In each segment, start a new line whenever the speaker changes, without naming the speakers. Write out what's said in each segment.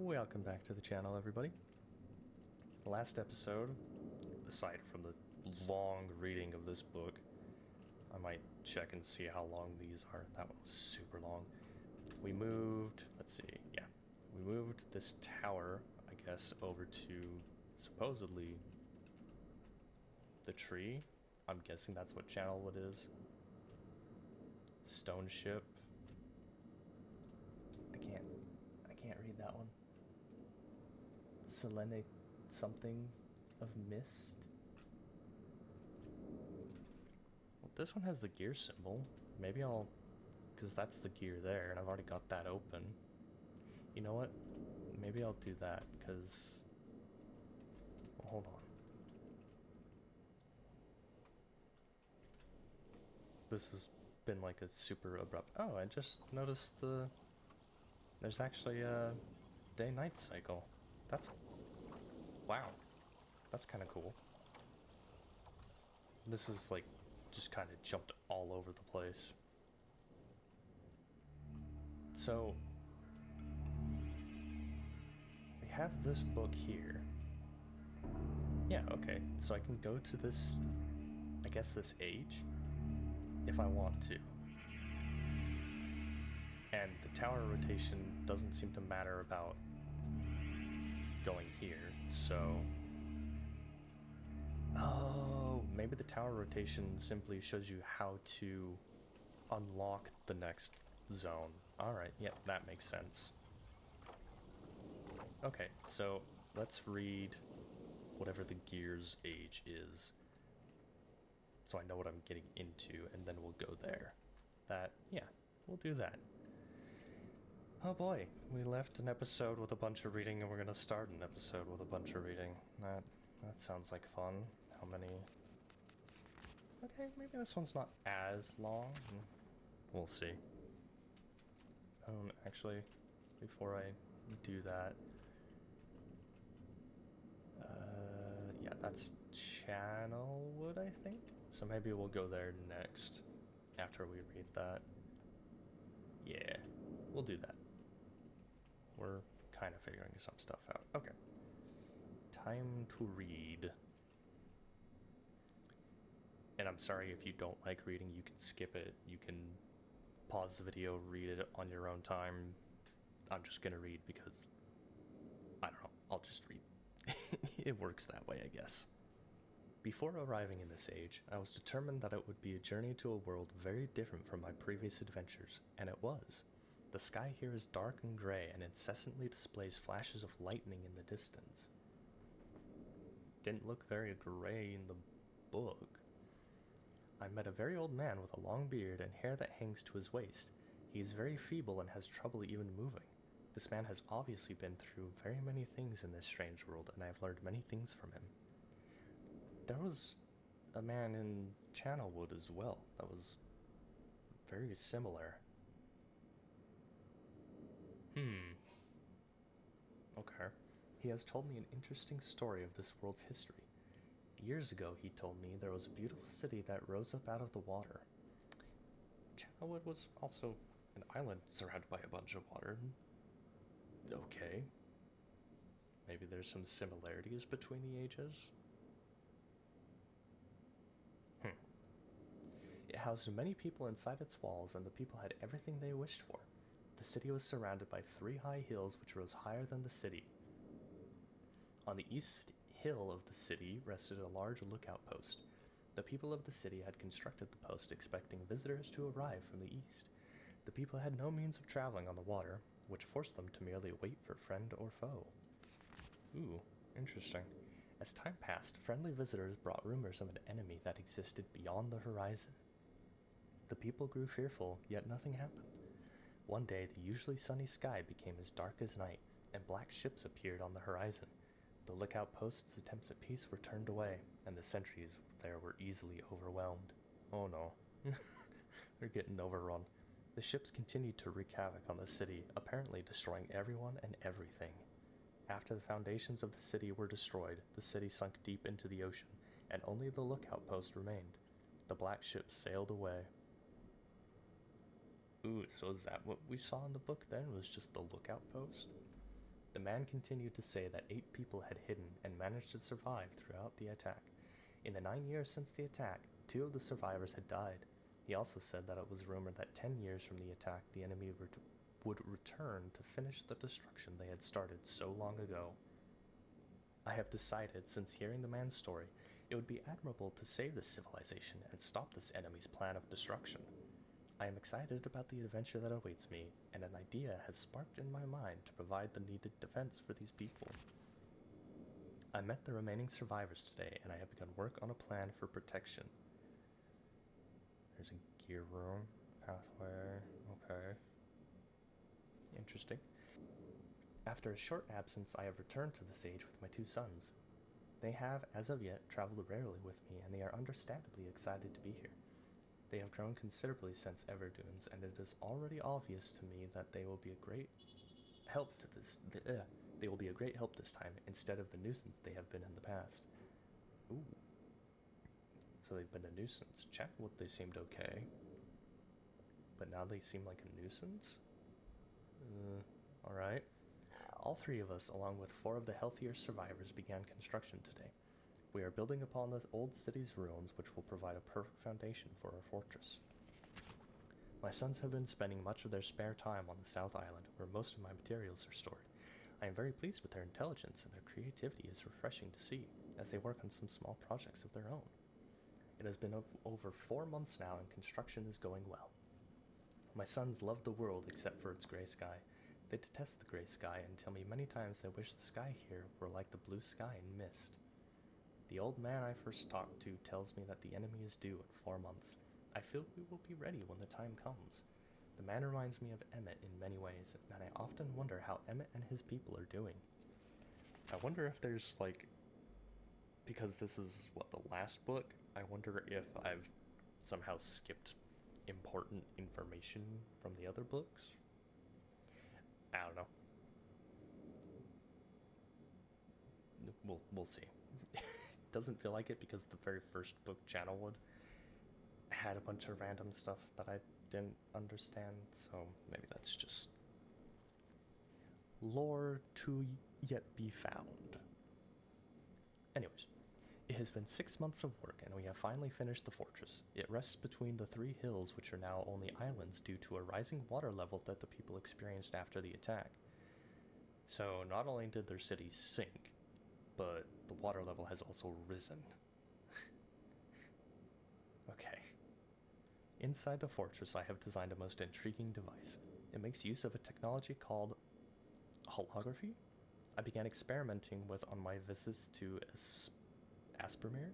Welcome back to the channel, everybody. Last episode, aside from the long reading of this book, I might check and see how long these are. That one was super long. We moved, we moved this tower, I guess, over to supposedly the tree. I'm guessing that's what channel it is. Stone ship. I can't read that one. Selenic something of Myst. Well, this one has the gear symbol. Maybe because that's the gear there, and I've already got that open. You know what? Maybe I'll do that, because... Well, hold on. This has been like a super abrupt... Oh, I just noticed there's actually a day-night cycle. That's... Wow. That's kind of cool. This is like just kind of jumped all over the place. So we have this book here. Yeah, okay. So I can go to this, I guess this age, if I want to. And the tower rotation doesn't seem to matter about going here, so... Oh, maybe the tower rotation simply shows you how to unlock the next zone. Alright, yeah, that makes sense. Okay, so let's read whatever the gear's age is, so I know what I'm getting into, and then we'll go there. Yeah, we'll do that. Oh boy, we left an episode with a bunch of reading, and we're gonna start an episode with a bunch of reading. That sounds like fun. How many? Okay, maybe this one's not as long. We'll see. Actually, before I do that... yeah, that's Channelwood, I think? So maybe we'll go there next, after we read that. Yeah, we'll do that. We're kind of figuring some stuff out. Okay. Time to read. And I'm sorry if you don't like reading, you can skip it. You can pause the video, read it on your own time. I'm just gonna read because, I don't know, I'll just read. It works that way, I guess. Before arriving in this age, I was determined that it would be a journey to a world very different from my previous adventures, and it was. The sky here is dark and gray and incessantly displays flashes of lightning in the distance. Didn't look very gray in the book. I met a very old man with a long beard and hair that hangs to his waist. He is very feeble and has trouble even moving. This man has obviously been through very many things in this strange world, and I have learned many things from him. There was a man in Channelwood as well that was very similar. Okay. He has told me an interesting story of this world's history. Years ago, he told me, there was a beautiful city that rose up out of the water. Channelwood was also an island surrounded by a bunch of water. Okay. Maybe there's some similarities between the ages? It housed many people inside its walls, and the people had everything they wished for. The city was surrounded by 3 high hills which rose higher than the city. On the east hill of the city rested a large lookout post. The people of the city had constructed the post expecting visitors to arrive from the east. The people had no means of traveling on the water, which forced them to merely wait for friend or foe. Ooh, interesting. As time passed, friendly visitors brought rumors of an enemy that existed beyond the horizon. The people grew fearful, yet nothing happened. One day, the usually sunny sky became as dark as night, and black ships appeared on the horizon. The lookout post's attempts at peace were turned away, and the sentries there were easily overwhelmed. Oh no. They're getting overrun. The ships continued to wreak havoc on the city, apparently destroying everyone and everything. After the foundations of the city were destroyed, the city sunk deep into the ocean, and only the lookout post remained. The black ships sailed away. Ooh, so is that what we saw in the book then? Was just the lookout post? The man continued to say that 8 people had hidden and managed to survive throughout the attack. In the 9 years since the attack, 2 of the survivors had died. He also said that it was rumored that 10 years from the attack, the enemy would return to finish the destruction they had started so long ago. I have decided, since hearing the man's story, it would be admirable to save this civilization and stop this enemy's plan of destruction. I am excited about the adventure that awaits me, and an idea has sparked in my mind to provide the needed defense for these people. I met the remaining survivors today, and I have begun work on a plan for protection. There's a gear room, pathway, okay. Interesting. After a short absence, I have returned to this age with my 2 sons. They have, as of yet, traveled rarely with me, and they are understandably excited to be here. They have grown considerably since Everdunes, and it is already obvious to me that they will be a great help to this. They will be a great help this time, instead of the nuisance they have been in the past. Ooh. So they've been a nuisance. Chatwood, they seemed okay. But now they seem like a nuisance? Alright. All 3 of us, along with 4 of the healthier survivors, began construction today. We are building upon the old city's ruins, which will provide a perfect foundation for our fortress. My sons have been spending much of their spare time on the South Island, where most of my materials are stored. I am very pleased with their intelligence, and their creativity is refreshing to see, as they work on some small projects of their own. It has been over 4 months now, and construction is going well. My sons love the world except for its gray sky. They detest the gray sky and tell me many times they wish the sky here were like the blue sky in Myst. The old man I first talked to tells me that the enemy is due in 4 months. I feel we will be ready when the time comes. The man reminds me of Emmett in many ways, and I often wonder how Emmett and his people are doing. I wonder if there's, because this is, the last book, I wonder if I've somehow skipped important information from the other books. I don't know. We'll see. Doesn't feel like it because the very first book, Channelwood, had a bunch of random stuff that I didn't understand, so maybe that's just lore to yet be found. Anyways, it has been 6 months of work, and we have finally finished the fortress. It rests between the 3 hills, which are now only islands due to a rising water level that the people experienced after the attack. So not only did their city sink, but the water level has also risen. Okay. Inside the fortress, I have designed a most intriguing device. It makes use of a technology called holography. I began experimenting with on my visits to Aspermere.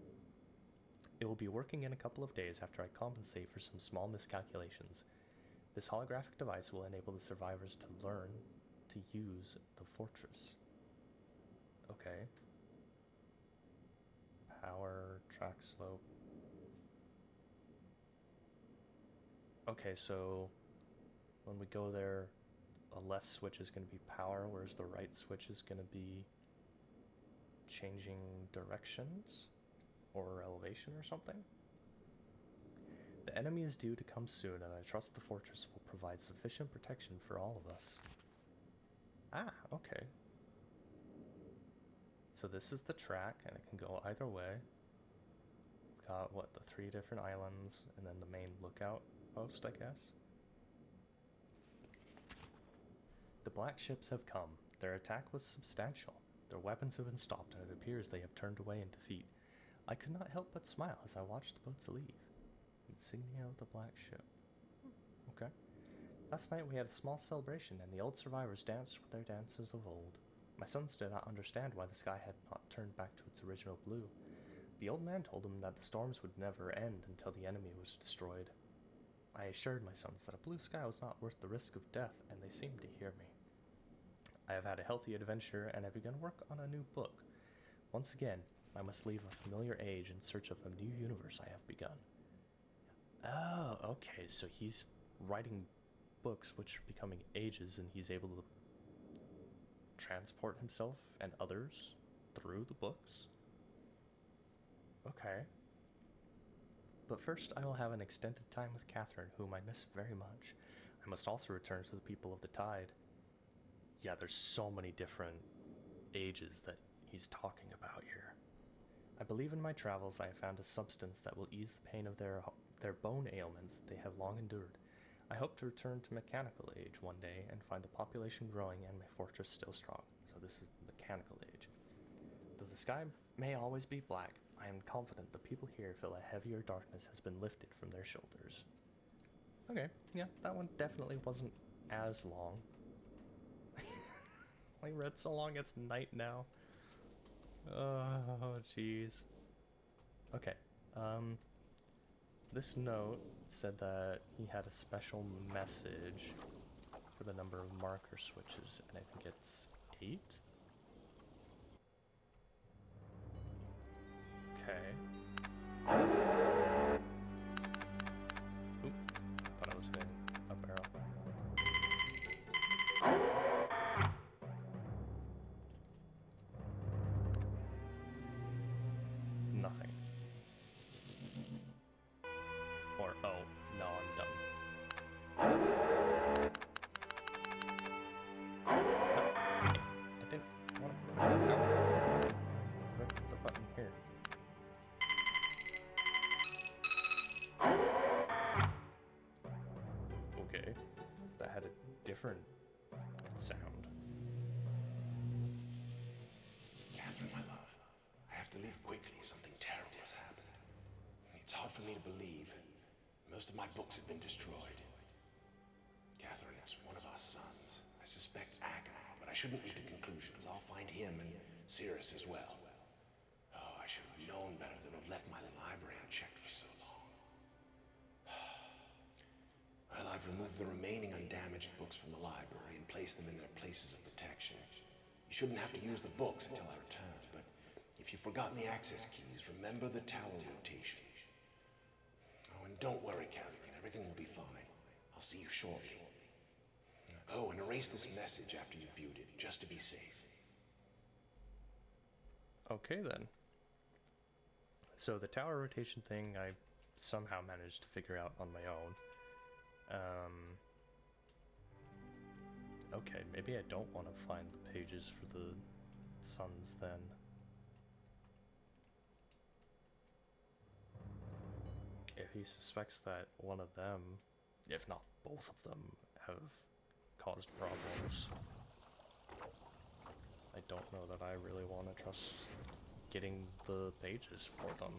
It will be working in a couple of days after I compensate for some small miscalculations. This holographic device will enable the survivors to learn to use the fortress. Okay. Power, track slope. Okay, so when we go there, a left switch is going to be power, whereas the right switch is going to be changing directions or elevation or something. The enemy is due to come soon, and I trust the fortress will provide sufficient protection for all of us. Ah, okay. So this is the track, and it can go either way. We've got, the 3 different islands, and then the main lookout post, I guess. The black ships have come. Their attack was substantial. Their weapons have been stopped, and it appears they have turned away in defeat. I could not help but smile as I watched the boats leave. Insignia of the black ship. Okay. Last night we had a small celebration, and the old survivors danced with their dances of old. My sons did not understand why the sky had not turned back to its original blue. The old man told them that the storms would never end until the enemy was destroyed. I assured my sons that a blue sky was not worth the risk of death, and they seemed to hear me. I have had a healthy adventure, and have begun work on a new book. Once again, I must leave a familiar age in search of a new universe I have begun. Oh, okay, so he's writing books which are becoming ages, and he's able to transport himself and others through the books? Okay. But first I will have an extended time with Catherine, whom I miss very much. I must also return to the people of the Tide. Yeah, there's so many different ages that he's talking about here. I believe in my travels I have found a substance that will ease the pain of their bone ailments they have long endured. I hope to return to mechanical age one day and find the population growing and my fortress still strong. So this is mechanical age. Though the sky may always be black, I am confident the people here feel a heavier darkness has been lifted from their shoulders. Okay, yeah, that one definitely wasn't as long. I read so long it's night now. Oh, jeez. Okay, this note said that he had a special message for the number of marker switches, and I think it's 8? Okay. Oop, thought I was hitting a barrel. Nothing. Or, oh, no, I'm dumb. I didn't want to click the button here. Okay, that had a different sound.
Catherine, my love, I have to leave quickly. Something terrible has happened. It's hard for me to believe. Most of my books have been destroyed. Catherine, it's one of our sons. I suspect Agonor, but I shouldn't leap to conclusions. I'll find him and Cirrus as well. Oh, I should have known better than to have left my library unchecked for so long. Well, I've removed the remaining undamaged books from the library and placed them in their places of protection. You shouldn't have to use the books until I return, but if you've forgotten the access keys, remember the tower rotation. Oh, and don't worry, Catherine. Everything will be fine. I'll see you shortly. Oh, and erase this message after you've viewed it, just to be safe.
Okay, then. So the tower rotation thing I somehow managed to figure out on my own. Okay, maybe I don't want to find the pages for the sons then. If he suspects that one of them, if not both of them, have caused problems, I don't know that I really want to trust getting the pages for them.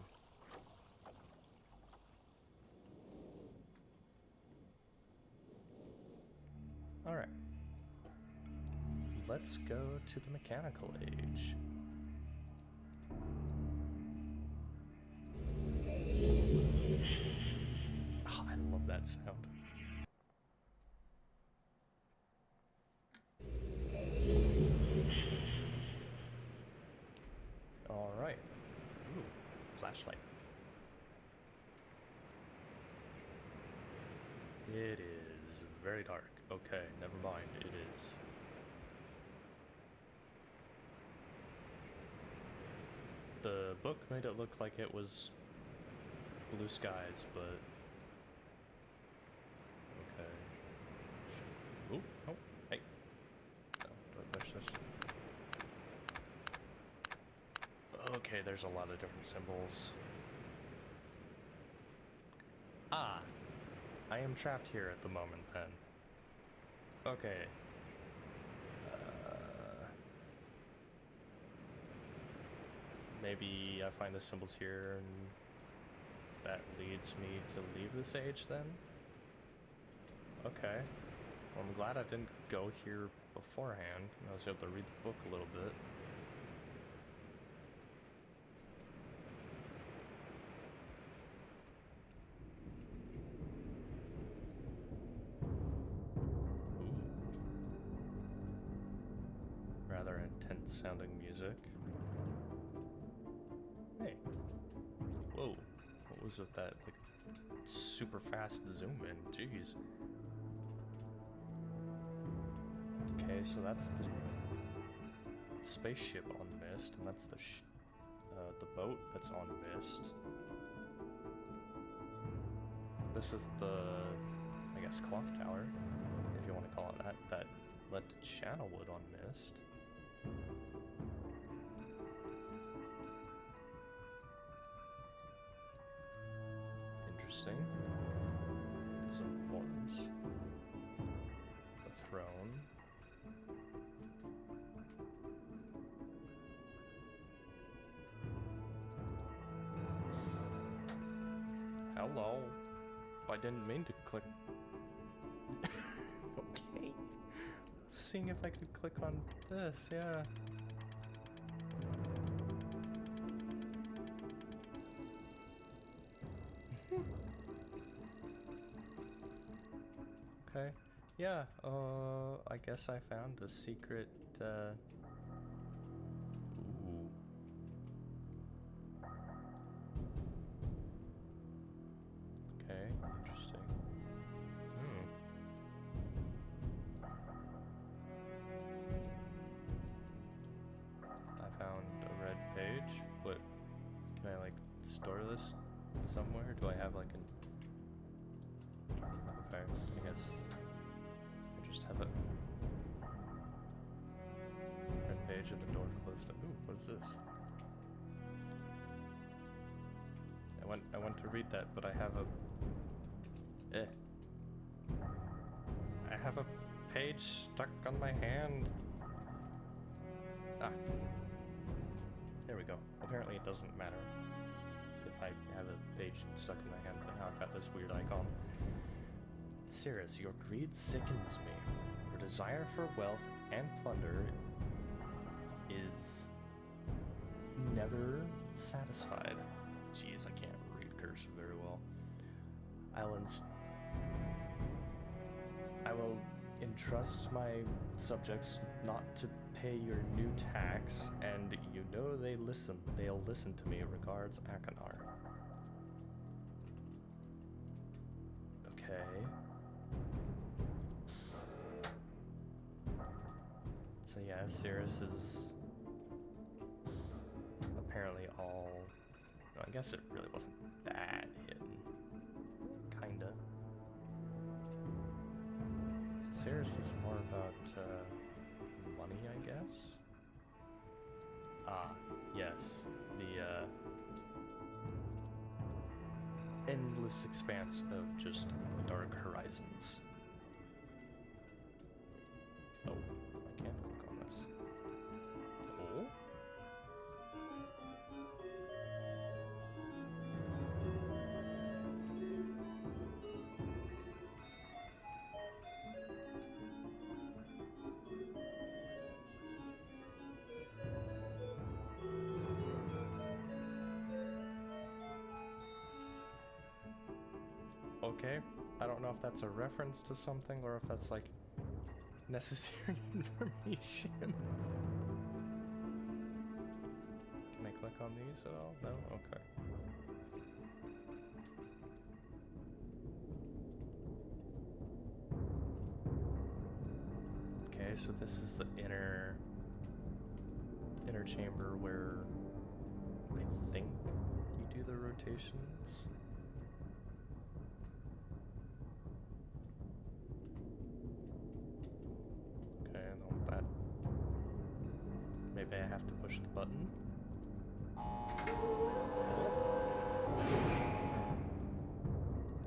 Alright. Let's go to the mechanical age. Oh, I love that sound. Alright. Ooh, flashlight. It is very dark. Okay, never mind. It is. The book made it look like it was blue skies, but... Okay. Ooh, oh, hey. Oh, do I push this? Okay, there's a lot of different symbols. Ah! I am trapped here at the moment, then. Okay. Maybe I find the symbols here and that leads me to leave this age then? Okay. Well, I'm glad I didn't go here beforehand. I was able to read the book a little bit. Ooh. Rather intense sounding music. Hey. Whoa. What was with that, like, super fast zoom in? Jeez. Okay, so that's the spaceship on Myst, and that's the boat that's on Myst. This is the, I guess, clock tower, if you want to call it that led to Channelwood on Myst. Interesting. Some worms. A throne. Hello. I didn't mean to click. Okay. Seeing if I could click on this, yeah. Okay. Yeah, I guess I found a secret, ooh. Okay, interesting. I found a red page, but can I, like, store this somewhere? Do I have, like, an... Okay, I guess I just have a red page and the door closed. Ooh, what is this? I went to read that, but I have a... I have a page stuck on my hand. Ah. There we go. Apparently it doesn't matter if I have a page stuck in my hand, but now I've got this weird icon. Cirrus, your greed sickens me. Your desire for wealth and plunder is never satisfied. Jeez, I can't read cursive very well. I will entrust my subjects not to pay your new tax, and you know they'll listen to me. Regards, Akanar. Okay. So yeah, Cirrus is apparently all... No, I guess it really wasn't that hidden. Kinda. So Cirrus is more about money, I guess? Ah, yes. The endless expanse of just dark horizons. Oh, I can't click on this. Oh? Okay, I don't know if that's a reference to something or if that's like necessary information. Can I click on these at all? No? Okay. Okay, so this is the inner chamber where I think you do the rotations. Maybe I have to push the button.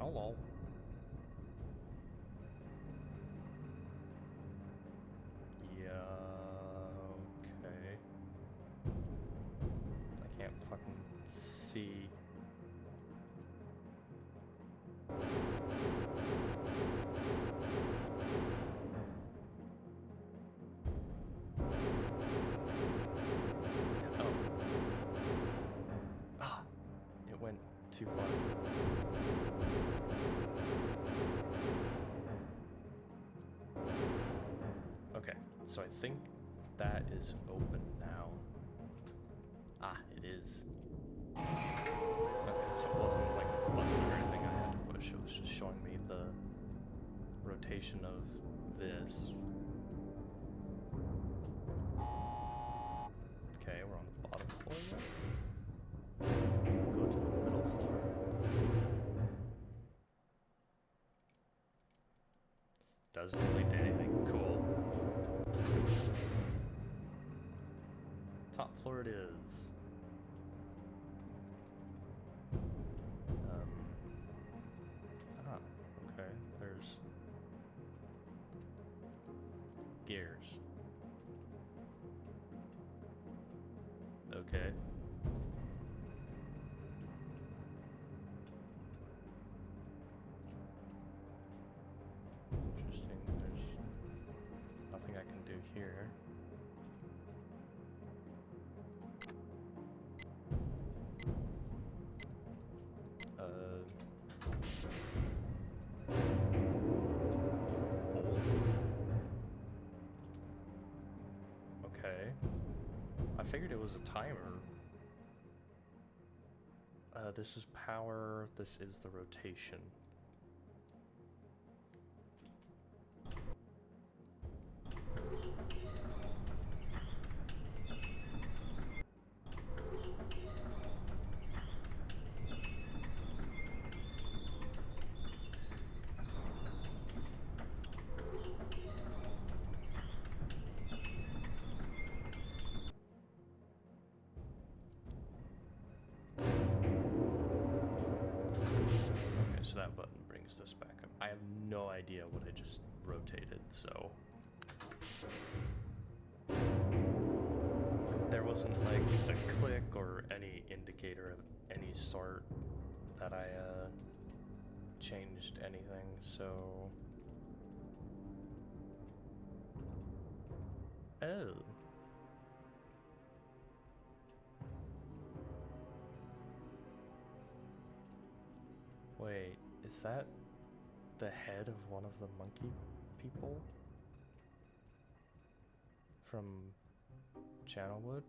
Hello. Yeah, okay. I can't fucking see. Too far. Okay, so I think that is open now. Ah, it is. Okay, so it wasn't like a button or anything I had to push, it was just showing me the rotation of this. Okay, we're on the bottom floor now. Go to the middle floor. Doesn't lead to anything cool. Top floor it is. Okay. There's gears. Okay. Interesting. There's nothing I can do here. Okay. I figured it was a timer. This is power, this is the rotation. So that button brings this back up. I have no idea what I just rotated, so... There wasn't like a click or any indicator of any sort that I changed anything, so... Oh. Wait, is that the head of one of the monkey people? From Channelwood?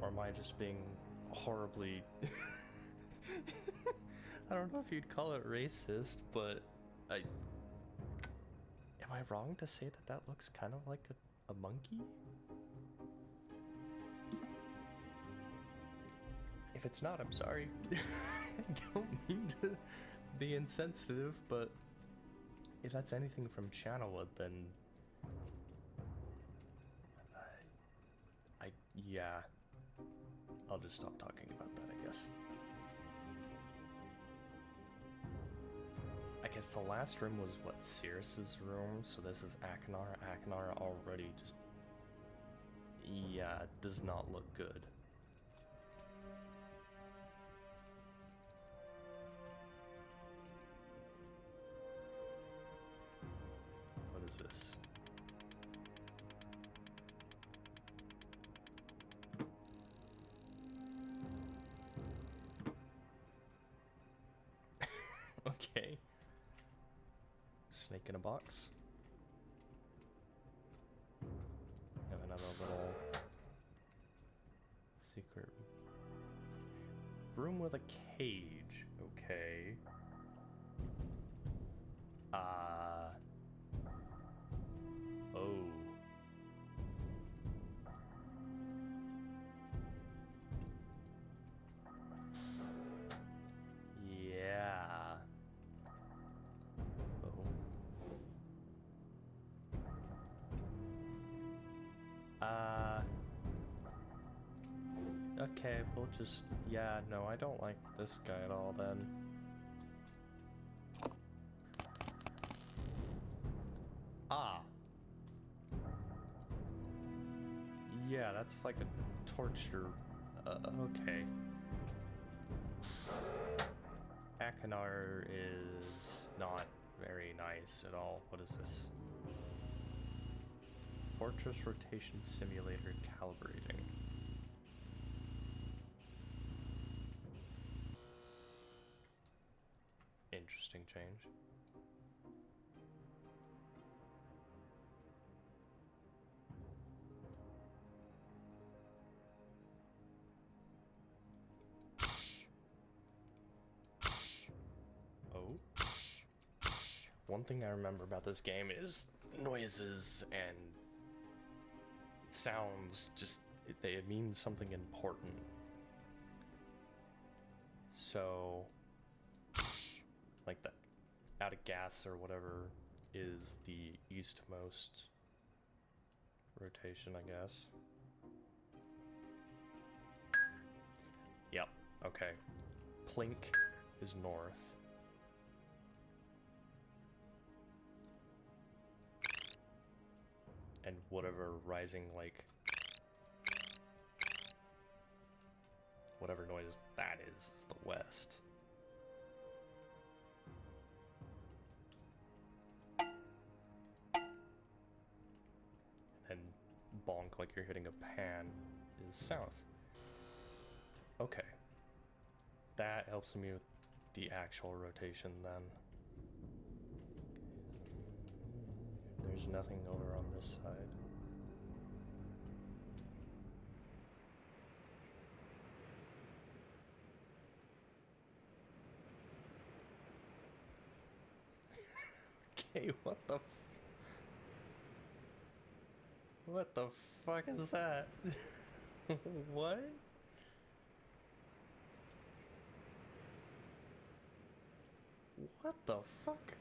Or am I just being horribly... I don't know if you'd call it racist, but am I wrong to say that that looks kind of like a monkey? If it's not, I'm sorry. I don't mean to be insensitive, but if that's anything from Channelwood, then yeah, I'll just stop talking about that, I guess. I guess the last room was, what, Cirrus's room? So this is Akinar. Akinar already just, yeah, it does not look good. What is this? Okay. Snake in a box. Have another little secret room with a cage. Okay. Oh. Yeah. Okay, we'll just... Yeah, no, I don't like this guy at all, then. Ah! Yeah, that's like a torture... okay. Akinar is not very nice at all. What is this? Fortress Rotation Simulator Calibrating. Interesting change. Oh. One thing I remember about this game is noises and sounds, just they mean something important. So, like that. out of gas or whatever is the eastmost rotation, I guess. Yep, okay. Plink is north. And whatever rising, like, whatever noise that is the west. And bonk like you're hitting a pan is south. Okay. That helps me with the actual rotation then. There's nothing over on this side. Okay, what the fuck is that? What? What the fuck?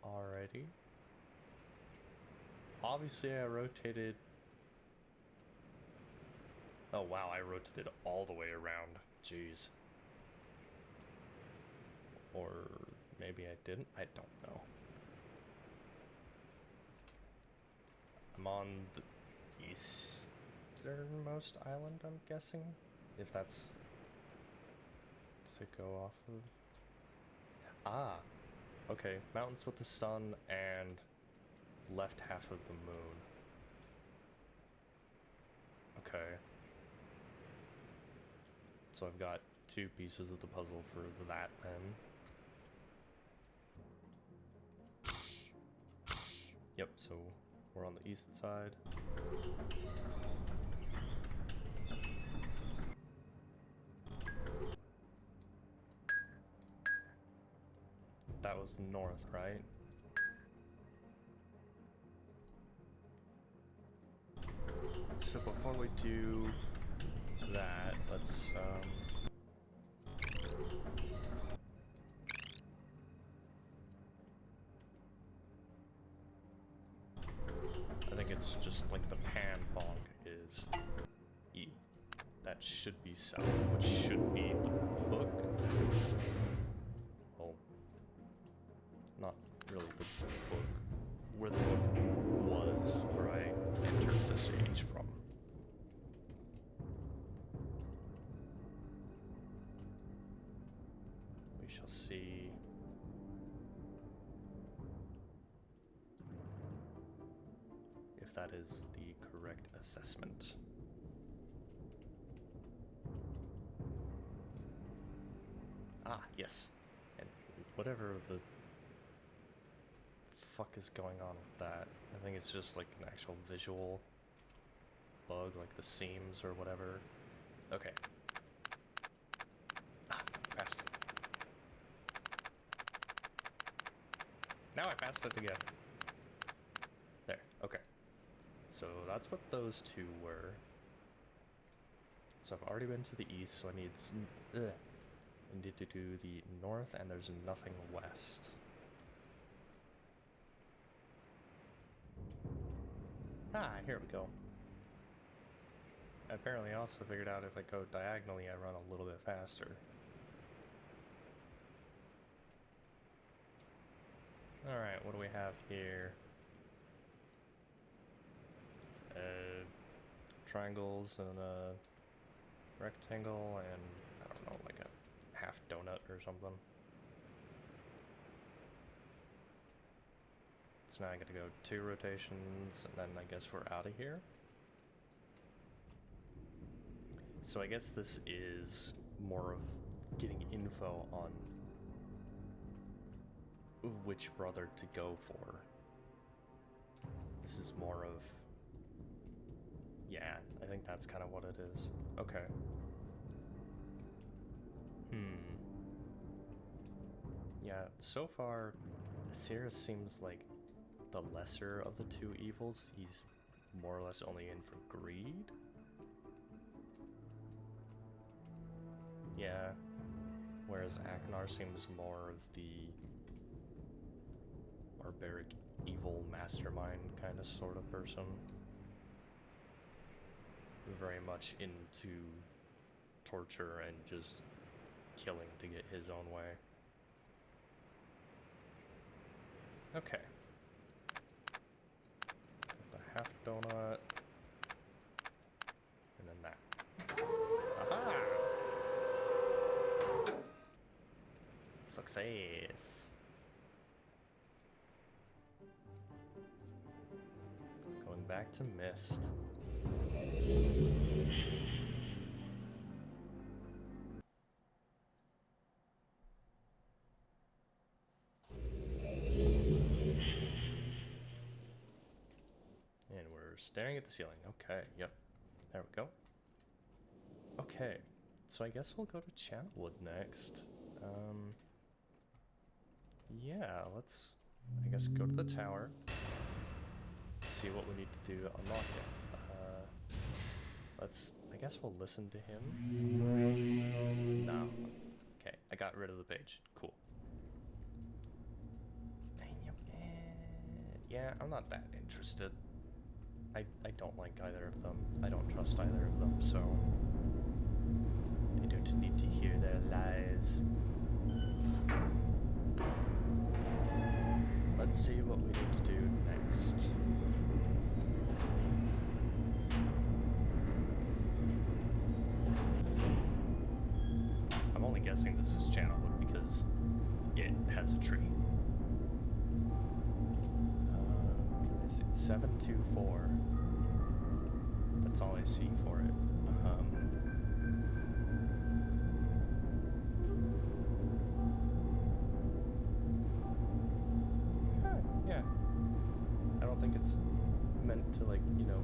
Alrighty. Obviously I rotated... Oh wow, I rotated all the way around. Jeez. Or maybe I didn't? I don't know. I'm on the easternmost island, I'm guessing? If that's to go off of. Ah, okay. Mountains with the sun and left half of the moon. Okay. So I've got 2 pieces of the puzzle for that then. Yep, so we're on the east side. That was north, right? So before we do that, let's I think it's just like the pan bonk is E. That should be south, which should be the book. Well, not really the book. Where the book was, where I entered this age from. We shall see. If that is the correct assessment. Ah, yes. And whatever the fuck is going on with that. I think it's just like an actual visual bug, like the seams or whatever. Okay. Ah, passed it. Now I passed it again. There, okay. So that's what those 2 were. So I've already been to the east, so I need to do the north, and there's nothing west. Ah, here we go. Apparently I also figured out if I go diagonally, I run a little bit faster. Alright, what do we have here? Triangles and a rectangle and, I don't know, like a half donut or something. So now I gotta go 2 rotations, and then I guess we're out of here. So I guess this is more of getting info on which brother to go for. This is more of... Yeah, I think that's kind of what it is. Okay. Yeah, so far, Sirius seems like the lesser of the 2 evils. He's more or less only in for greed. Yeah. Whereas Aknar seems more of the barbaric, evil mastermind kind of sort of person. Very much into torture and just killing to get his own way. Okay. Got the half donut. And then that. Aha! Success! Going back to Myst. And we're staring at the ceiling. Okay, yep. There we go. Okay, so I guess we'll go to Channelwood next. Yeah, let's, I guess, go to the tower. See what we need to do to unlock it. I guess we'll listen to him. No. Okay, I got rid of the page. Cool. Yeah, I'm not that interested. I don't like either of them. I don't trust either of them, so I don't need to hear their lies. Let's see what we need to do next. I'm only guessing this is Channelwood because it has a tree. Can I see? 724. That's all I see for it. Yeah. I don't think it's meant to, like, you know,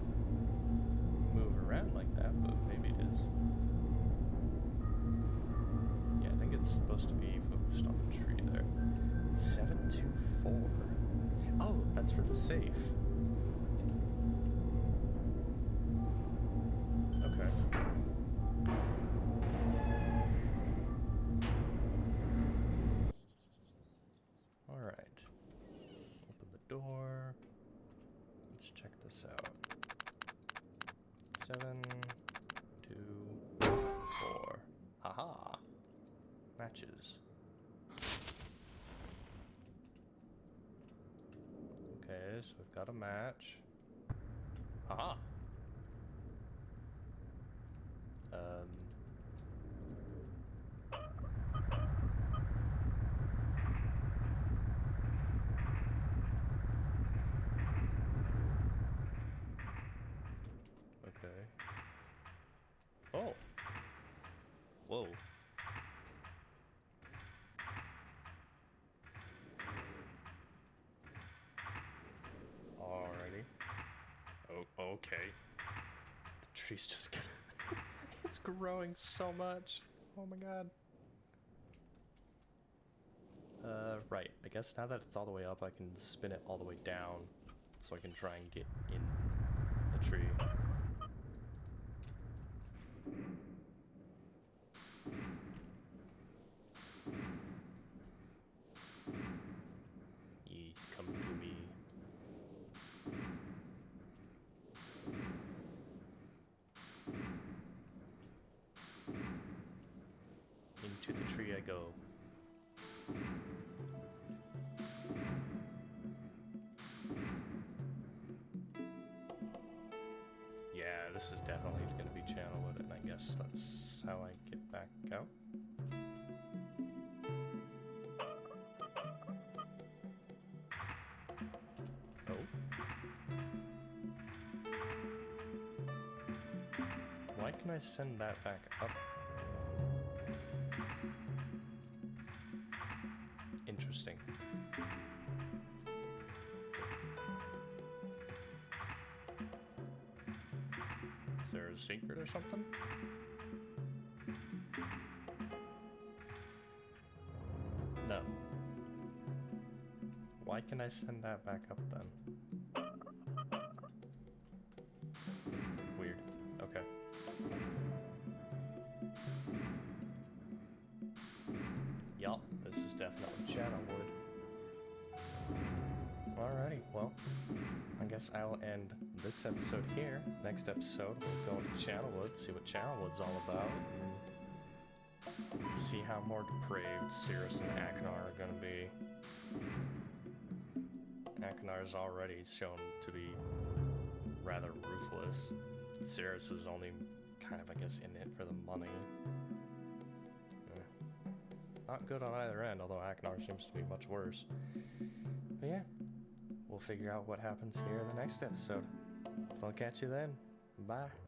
move around like that, but maybe it is. Yeah, I think it's supposed to be focused on the tree there. 724. Oh, that's for the safe. Okay. Alright. Open the door. Let's check this out. 7, 2, 4. Haha. Matches. Okay, so we've got a match. Haha. Okay. Oh. Whoa. Alrighty. Oh, okay. The tree's just gonna... It's growing so much. Oh my god. Right. I guess now that it's all the way up, I can spin it all the way down so I can try and get in the tree. He's coming to me. Into the tree I go. Yeah, this is definitely going to be Channelwood, and I guess that's how I get back out. Oh. Why can I send that back up? Interesting. Is there a secret or something? No. Why can I send that back up then? Weird. Okay. This is definitely Channelwood. Alrighty, well, I guess I'll end this episode here. Next episode, we'll go into Channelwood, see what Channelwood's all about, and see how more depraved Cirrus and Akinar are gonna be. Akinar's already shown to be rather ruthless. Cirrus is only kind of, I guess, in it for the money. Not good on either end, although Akinar seems to be much worse. But yeah, we'll figure out what happens here in the next episode. So I'll catch you then. Bye.